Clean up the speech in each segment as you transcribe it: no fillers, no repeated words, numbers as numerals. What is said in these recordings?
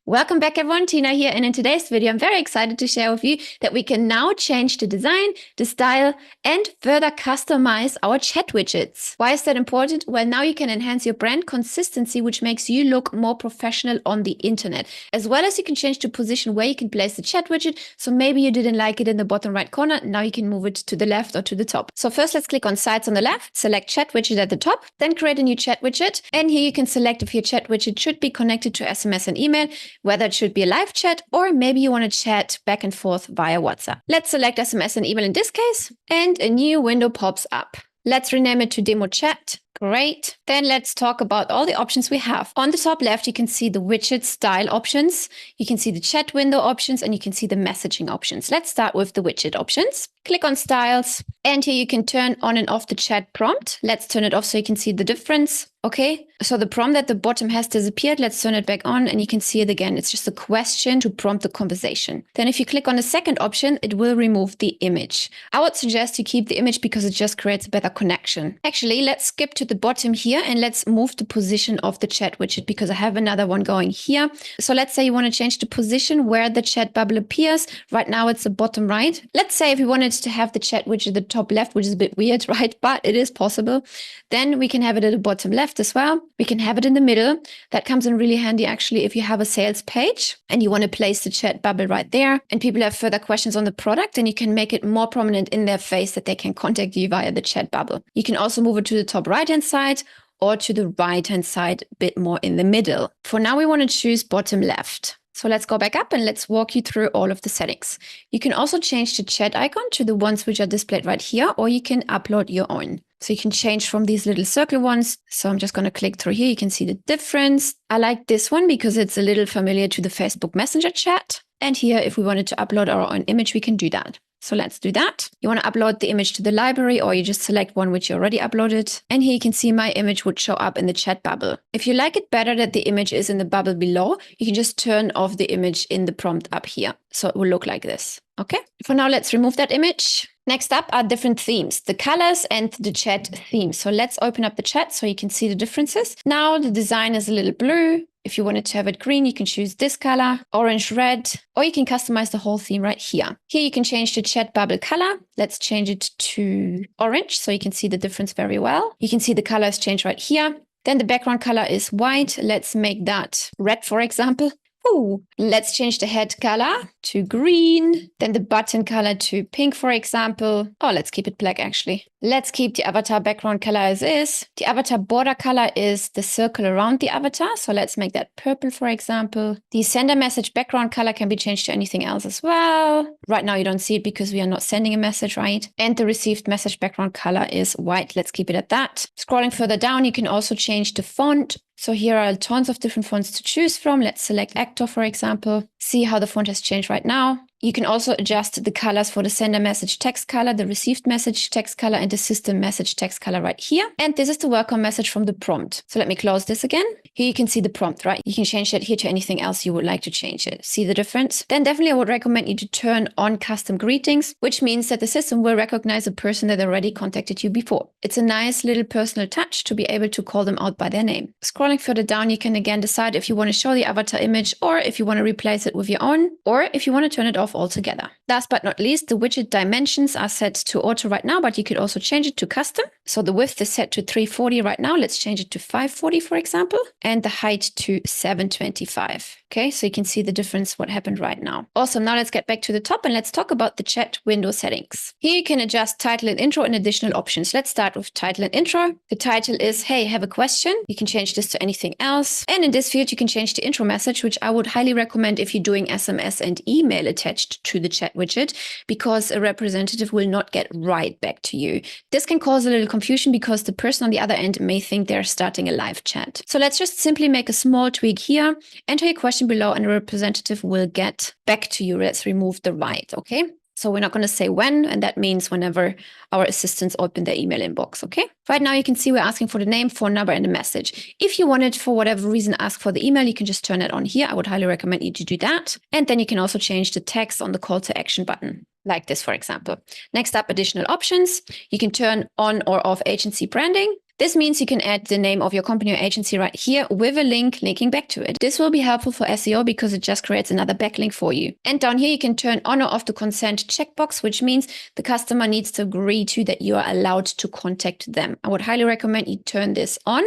Welcome back everyone, Tina here, and in today's video I'm very excited to share with you that we can now change the design, the style, and further customize our chat widgets. Why is that important? Well, now you can enhance your brand consistency, which makes you look more professional on the internet. As well as you can change the position where you can place the chat widget, so maybe you didn't like it in the bottom right corner, now you can move it to the left or to the top. So first let's click on sides on the left, select chat widget at the top, then create a new chat widget, and here you can select if your chat widget should be connected to SMS and email, whether it should be a live chat or maybe you want to chat back and forth via WhatsApp. Let's select SMS and email in this case, and a new window pops up. Let's rename it to Demo Chat. Great. Then let's talk about all the options we have. On the top left, you can see the widget style options. You can see the chat window options, and you can see the messaging options. Let's start with the widget options. Click on styles, and here you can turn on and off the chat prompt. Let's turn it off so you can see the difference. Okay, so the prompt at the bottom has disappeared. Let's turn it back on and you can see it again. It's just a question to prompt the conversation. Then if you click on the second option, it will remove the image. I would suggest you keep the image because it just creates a better connection. Actually, let's skip to the bottom here and let's move the position of the chat widget because I have another one going here. So let's say you want to change the position where the chat bubble appears. Right now it's the bottom right. Let's say if you wanted to have the chat widget at the top left, which is a bit weird, right? But it is possible. Then we can have it at the bottom left as well. We can have it in the middle. That comes in really handy actually if you have a sales page and you want to place the chat bubble right there and people have further questions on the product, then you can make it more prominent in their face that they can contact you via the chat bubble. You can also move it to the top right hand side or to the right hand side a bit more in the middle. For now we want to choose bottom left. So let's go back up and let's walk you through all of the settings. You can also change the chat icon to the ones which are displayed right here, or you can upload your own. So you can change from these little circle ones. So I'm just going to click through here. You can see the difference. I like this one because it's a little familiar to the Facebook Messenger chat. And here, if we wanted to upload our own image, we can do that. So let's do that. You want to upload the image to the library, or you just select one which you already uploaded. And here you can see my image would show up in the chat bubble. If you like it better that the image is in the bubble below, you can just turn off the image in the prompt up here. So it will look like this. Okay. For now, let's remove that image. Next up are different themes, the colors and the chat theme. So let's open up the chat so you can see the differences. Now the design is a little blue. If you wanted to have it green, you can choose this color, orange, red, or you can customize the whole theme right here. Here you can change the chat bubble color. Let's change it to orange so you can see the difference very well. You can see the colors change right here. Then the background color is white. Let's make that red, for example. Ooh. Let's change the head color to green, then the button color to pink, for example. Oh, let's keep it black, actually. Let's keep the avatar background color as is. The avatar border color is the circle around the avatar. So let's make that purple, for example. The sender message background color can be changed to anything else as well. Right now, you don't see it because we are not sending a message, right? And the received message background color is white. Let's keep it at that. Scrolling further down, you can also change the font. So here are tons of different fonts to choose from. Let's select Actor, for example. See how the font has changed right now. You can also adjust the colors for the sender message text color, the received message text color, and the system message text color right here. And this is the welcome message from the prompt. So let me close this again. Here you can see the prompt, right? You can change that here to anything else you would like to change it. See the difference? Then definitely I would recommend you to turn on custom greetings, which means that the system will recognize a person that already contacted you before. It's a nice little personal touch to be able to call them out by their name. Scrolling further down, you can again decide if you want to show the avatar image or if you want to replace it with your own, or if you want to turn it off altogether. Last but not least, the widget dimensions are set to auto right now, but you could also change it to custom. So the width is set to 340 right now. Let's change it to 540, for example, and the height to 725. Okay, so you can see the difference, what happened right now. Awesome. Now let's get back to the top and let's talk about the chat window settings. Here you can adjust title and intro and additional options. Let's start with title and intro. The title is, hey, have a question. You can change this to anything else. And in this field, you can change the intro message, which I would highly recommend if you're doing SMS and email attached to the chat widget, because a representative will not get right back to you. This can cause a little confusion because the person on the other end may think they're starting a live chat. So let's just simply make a small tweak here, enter your question below, and a representative will get back to you. Let's remove the right, okay? So we're not going to say when, and that means whenever our assistants open their email inbox, okay? Right now you can see we're asking for the name, phone number, and a message. If you wanted, for whatever reason, ask for the email, you can just turn it on here. I would highly recommend you to do that. And then you can also change the text on the call to action button, like this, for example. Next up, additional options. You can turn on or off agency branding. This means you can add the name of your company or agency right here with a link linking back to it. This will be helpful for SEO because it just creates another backlink for you. And down here, you can turn on or off the consent checkbox, which means the customer needs to agree to that you are allowed to contact them. I would highly recommend you turn this on.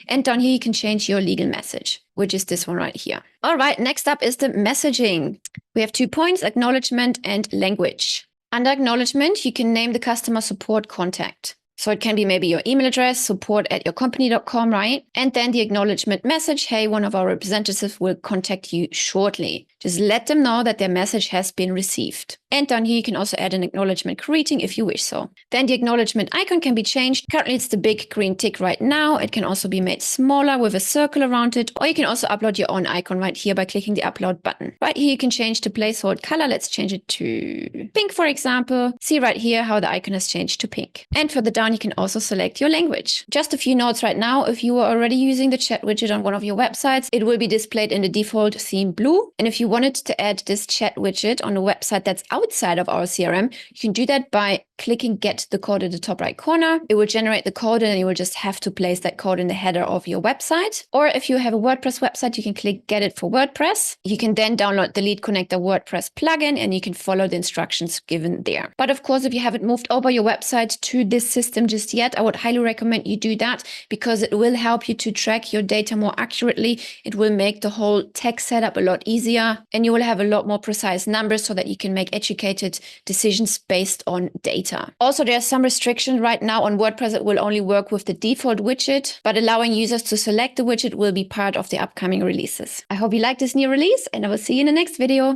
And down here, you can change your legal message, which is this one right here. All right, next up is the messaging. We have 2 points, acknowledgement and language. Under acknowledgement, you can name the customer support contact. So it can be maybe your email address, support@yourcompany.com, right? And then the acknowledgement message, hey, one of our representatives will contact you shortly. Just let them know that their message has been received. And down here, you can also add an acknowledgement greeting if you wish so. Then the acknowledgement icon can be changed. Currently, it's the big green tick right now. It can also be made smaller with a circle around it, or you can also upload your own icon right here by clicking the upload button. Right here, you can change the placeholder color. Let's change it to pink, for example. See right here how the icon has changed to pink. And further down, you can also select your language. Just a few notes right now. If you are already using the chat widget on one of your websites, it will be displayed in the default theme blue. And if you wanted to add this chat widget on a website that's outside of our CRM, you can do that by clicking get the code at the top right corner. It will generate the code and you will just have to place that code in the header of your website. Or if you have a WordPress website, you can click get it for WordPress. You can then download the Lead Connector WordPress plugin and you can follow the instructions given there. But of course, if you haven't moved over your website to this system just yet, I would highly recommend you do that because it will help you to track your data more accurately. It will make the whole tech setup a lot easier and you will have a lot more precise numbers so that you can make educated decisions based on data. Also, there's some restriction right now on WordPress. It will only work with the default widget, but allowing users to select the widget will be part of the upcoming releases. I hope you like this new release and I will see you in the next video.